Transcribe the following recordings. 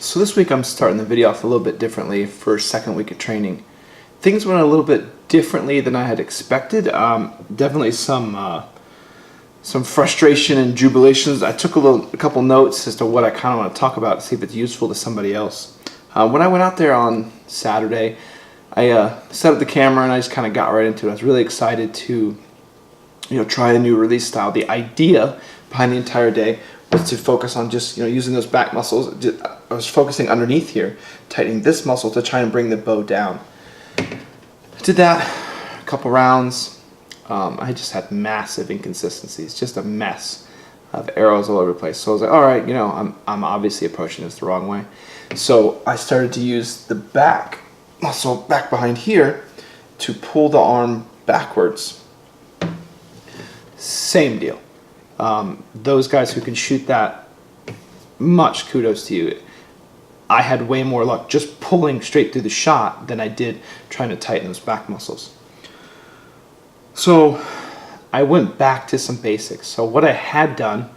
So this week I'm starting the video off a little bit differently for second week of training. Things went a little bit differently than I had expected. Definitely some frustration and jubilations. I took a couple notes as to what I kind of want to talk about to see if it's useful to somebody else. When I went out there on Saturday, I set up the camera and I just kind of got right into it. I was really excited to try the new release style. The idea behind the entire day was to focus on just using those back muscles. I was focusing underneath here, tightening this muscle to try and bring the bow down. I did that a couple rounds. I just had massive inconsistencies, just a mess of arrows all over the place. So I was like, all right, I'm obviously approaching this the wrong way. So I started to use the back muscle back behind here to pull the arm backwards. Same deal. Those guys who can shoot that, much kudos to you. I had way more luck just pulling straight through the shot than I did trying to tighten those back muscles. So I went back to some basics. So what I had done,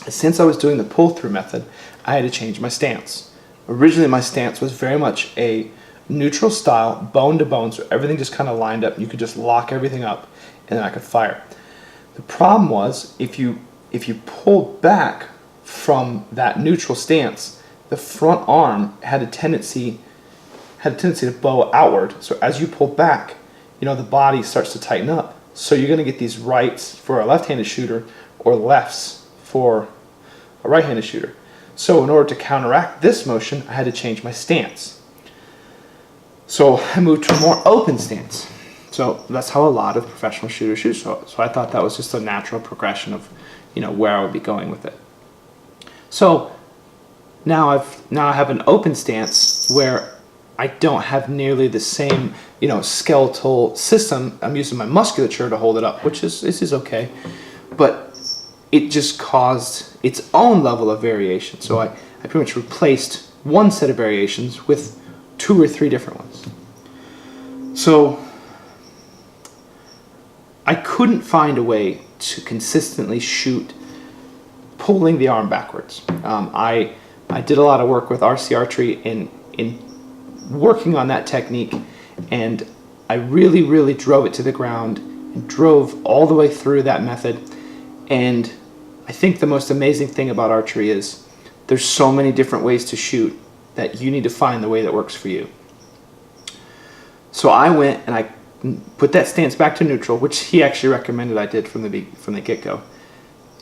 since I was doing the pull-through method, I had to change my stance. Originally my stance was very much a neutral style, bone to bone, so everything just kind of lined up. You could just lock everything up and then I could fire. The problem was if you pulled back from that neutral stance, the front arm had a tendency to bow outward. So as you pull back, the body starts to tighten up. So you're going to get these rights for a left-handed shooter or lefts for a right-handed shooter. So in order to counteract this motion, I had to change my stance. So I moved to a more open stance. So that's how a lot of professional shooters shoot. So I thought that was just a natural progression of, where I would be going with it. So now I have an open stance where I don't have nearly the same, skeletal system. I'm using my musculature to hold it up, which is okay, but it just caused its own level of variation. So I pretty much replaced one set of variations with 2 or 3 different ones. So I couldn't find a way to consistently shoot pulling the arm backwards. I did a lot of work with Archery in working on that technique, and I really drove it to the ground and drove all the way through that method. And I think the most amazing thing about archery is there's so many different ways to shoot that you need to find the way that works for you. So I went and I put that stance back to neutral, which he actually recommended I did from the get-go,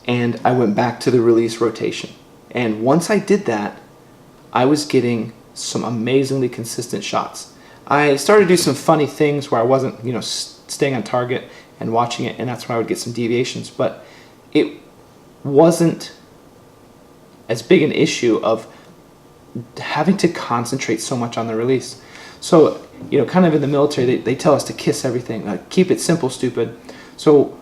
and I went back to the release rotation. And once I did that, I was getting some amazingly consistent shots. I started to do some funny things where I wasn't, staying on target and watching it, and that's when I would get some deviations. But it wasn't as big an issue of having to concentrate so much on the release. So, kind of in the military, they tell us to kiss everything, like, keep it simple, stupid. So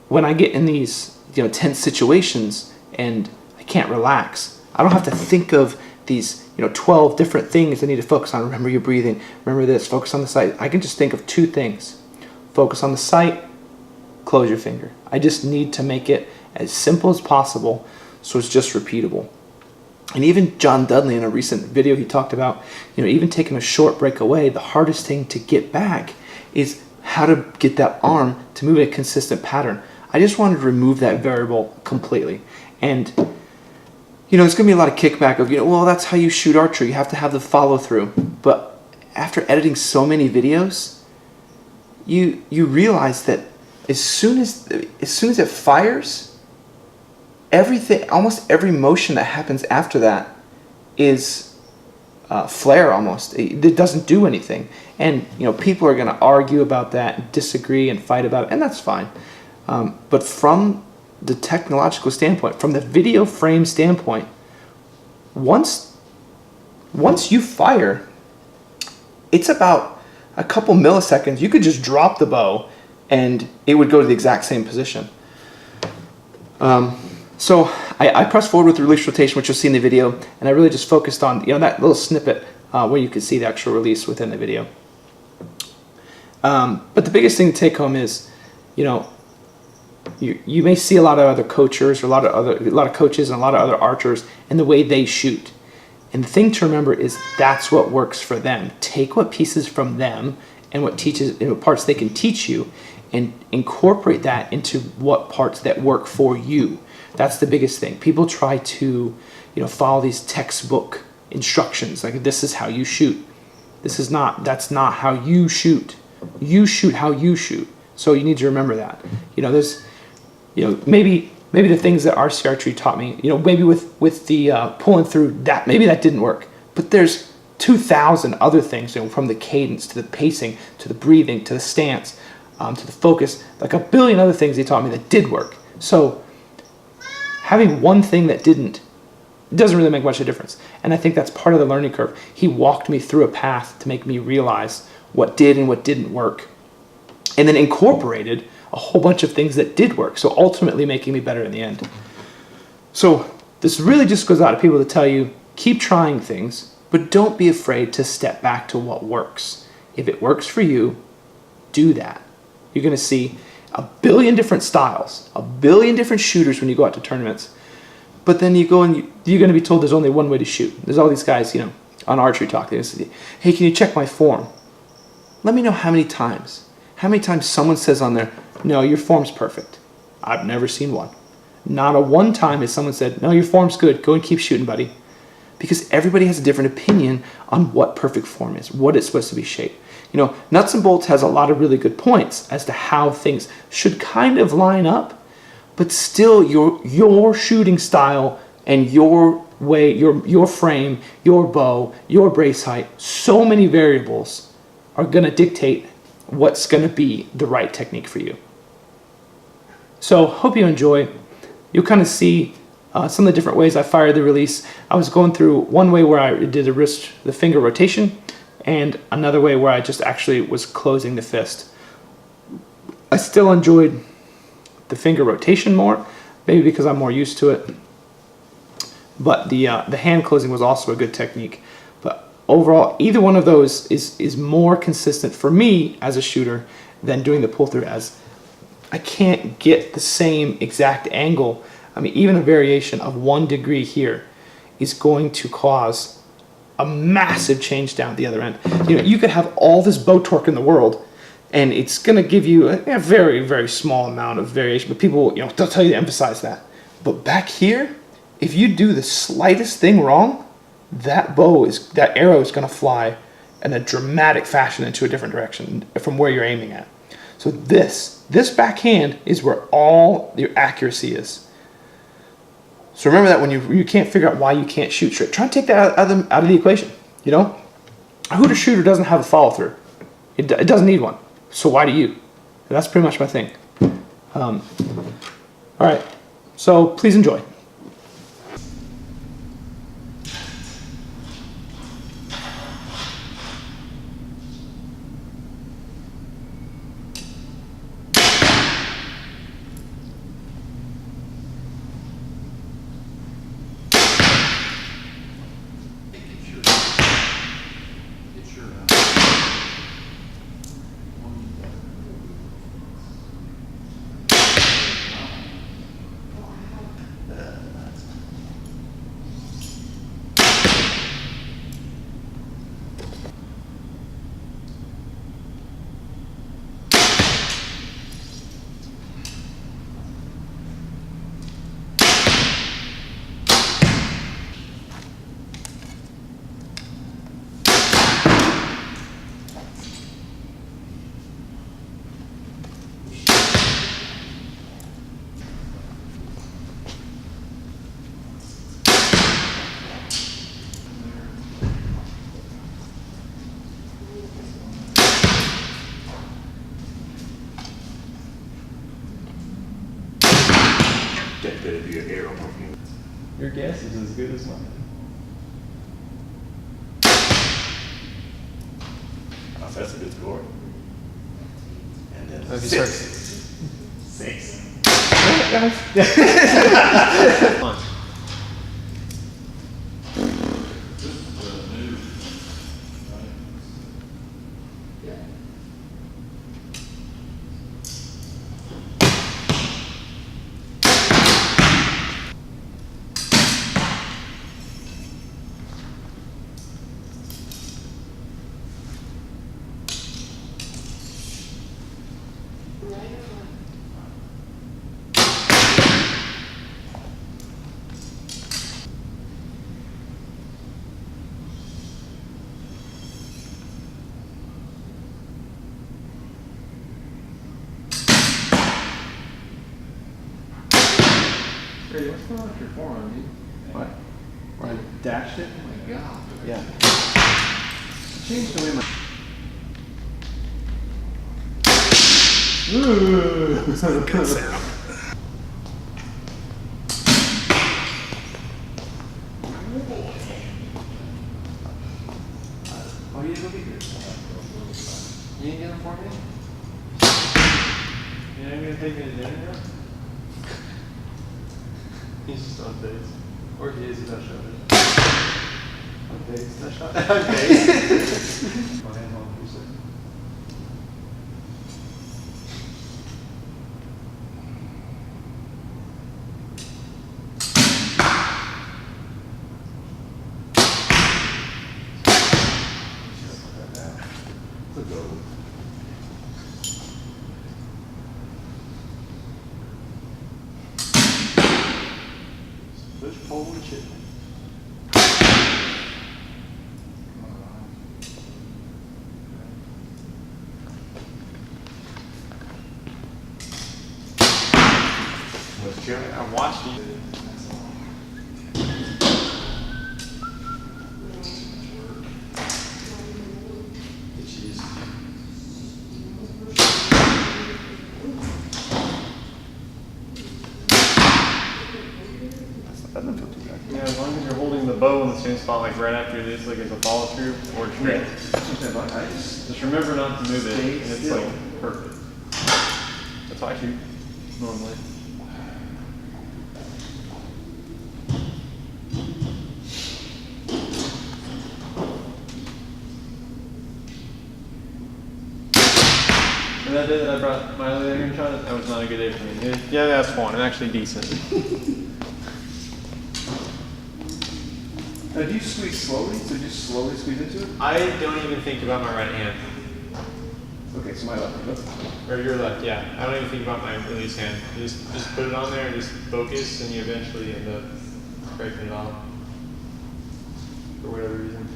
when I get in these, tense situations and I can't relax, I don't have to think of these 12 different things I need to focus on. Remember your breathing, remember this, focus on the sight. I can just think of 2 things. Focus on the sight, close your finger. I just need to make it as simple as possible so it's just repeatable. And even John Dudley, in a recent video, he talked about, even taking a short break away, the hardest thing to get back is how to get that arm to move in a consistent pattern. I just wanted to remove that variable completely. And there's going to be a lot of kickback of, well, that's how you shoot archery. You have to have the follow through. But after editing so many videos, you realize that as soon as it fires, everything, almost every motion that happens after that is flare almost. It doesn't do anything. And people are going to argue about that, disagree and fight about it, and that's fine. But from the technological standpoint, from the video frame standpoint, once you fire, it's about a couple milliseconds. You could just drop the bow and it would go to the exact same position. So I pressed forward with the release rotation, which you'll see in the video, and I really just focused on that little snippet where you could see the actual release within the video. But the biggest thing to take home is, you may see a lot of other coachers, or a lot of coaches and a lot of other archers, and the way they shoot. And the thing to remember is that's what works for them. Take what pieces from them and what parts they can teach you, and incorporate that into what parts that work for you. That's the biggest thing. People try to, follow these textbook instructions, like this is how you shoot. That's not how you shoot. You shoot how you shoot. So you need to remember that. There's, maybe the things that RC Archery taught me, maybe with the pulling through, that maybe that didn't work. But there's 2,000 other things, from the cadence to the pacing to the breathing to the stance to the focus, like a billion other things they taught me that did work. So having one thing that didn't, doesn't really make much of a difference. And I think that's part of the learning curve. He walked me through a path to make me realize what did and what didn't work, and then incorporated a whole bunch of things that did work, so ultimately making me better in the end. So this really just goes out to people to tell you, keep trying things, but don't be afraid to step back to what works. If it works for you, do that. You're going to see a billion different styles, a billion different shooters when you go out to tournaments. But then you go and you're going to be told there's only one way to shoot. There's all these guys, on Archery Talk. They say, hey, can you check my form? Let me know how many times someone says on there, no, your form's perfect. I've never seen one. Not a one time has someone said, no, your form's good. Go and keep shooting, buddy. Because everybody has a different opinion on what perfect form is, what it's supposed to be shaped. Nuts and Bolts has a lot of really good points as to how things should kind of line up, but still your shooting style and your way, your frame, your bow, your brace height, so many variables are going to dictate what's going to be the right technique for you. So hope you enjoy. You'll kind of see some of the different ways I fired the release. I was going through one way where I did the finger rotation, and another way where I just actually was closing the fist. I still enjoyed the finger rotation more, maybe because I'm more used to it. But the hand closing was also a good technique. But overall, either one of those is more consistent for me as a shooter than doing the pull through, as I can't get the same exact angle. I mean, even a variation of 1 degree here is going to cause a massive change down at the other end. You could have all this bow torque in the world, and it's going to give you a very, very small amount of variation. But people, they'll tell you to emphasize that. But back here, if you do the slightest thing wrong, that arrow is going to fly in a dramatic fashion into a different direction from where you're aiming at. So this backhand is where all your accuracy is. So remember that when you can't figure out why you can't shoot straight, try to take that out of the equation. A Hooter shooter doesn't have a follow through. It doesn't need one. So why do you? And that's pretty much my thing. All right. So please enjoy. That better be an arrow. Your guess is as good as mine. Oh, that's a good score. And then Okay, six. Six. Fun. Hey, what's going on with your forearm, dude? What? Where I dashed it? Oh my god. Yeah. Changed the way my. Ooh. Good sound. Oh, you didn't go get yours? You ain't getting for me? You ain't gonna take me to dinner now? He's just on base. Or he is, he's not showing it. On base, not shot. On base. My hand on, who's it? It's a goal. Push, pull, and chip. What's Jerry? I watched you. That doesn't feel too bad. Yeah, as long as you're holding the bow in the same spot, like right after this, like as a follow through or straight. Just remember not to move it, and it's still. like perfect. That's how I shoot normally. And that day that I brought my other iron shot, that was not a good day for me. Yeah, that's fun and actually decent. Now, do you squeeze slowly? So just slowly squeeze into it? I don't even think about my right hand. Okay, so my left. Let's- Or your left, yeah. I don't even think about my release hand. You just put it on there and just focus, and you eventually end up breaking it off. For whatever reason.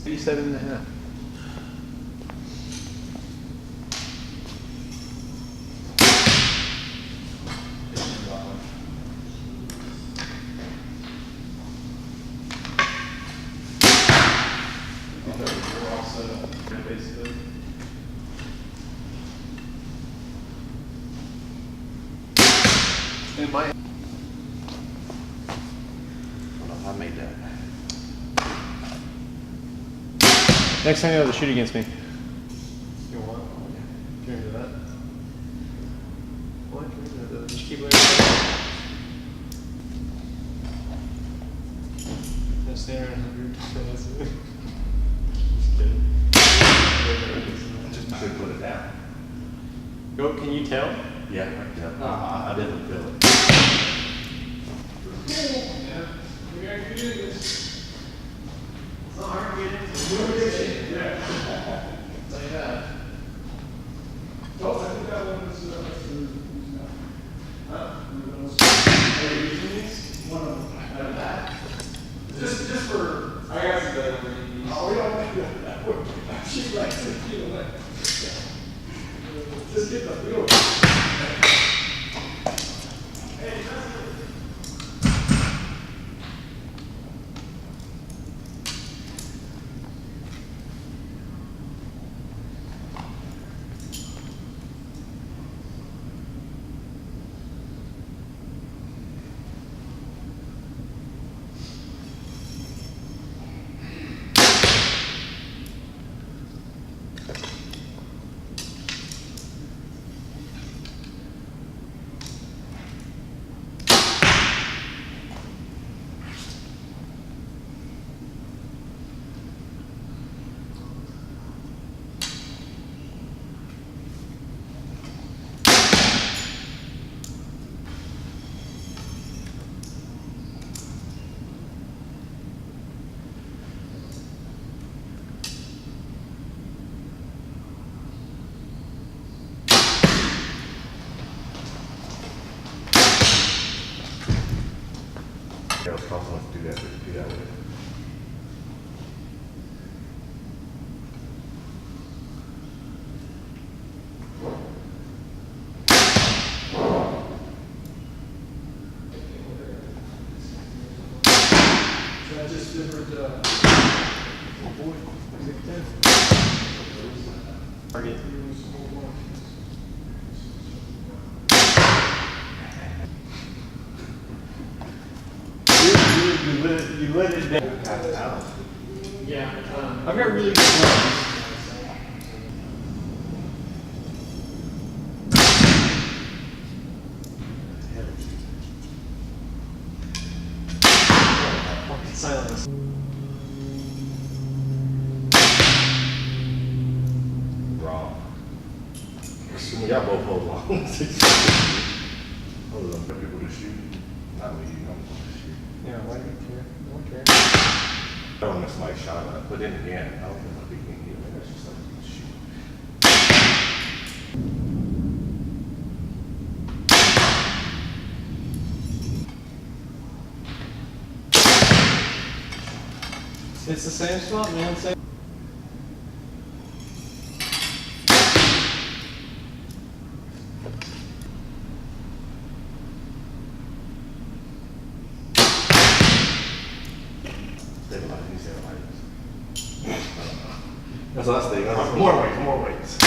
$87 and a half. Basically. In my I made that. Next time you have to shoot against me. You want? If you're into that. What? You're into that. Just keep learning. Just stay around 100. That's it. Just kidding. Just should put it down. Go, can you tell? Yeah, I didn't feel it. Target. You let it down. Yeah. I've got really good gloves. Silence. Wrong. Y'all both hold on. Hold on. For people to shoot. Not me, you don't want to shoot. Yeah, why do you care? I don't care. I don't miss my shot, but then again, I don't think I'll be getting you. Maybe it's just like shoot. It's the same spot, man. Same. That's what I was thinking. More weights, more weights.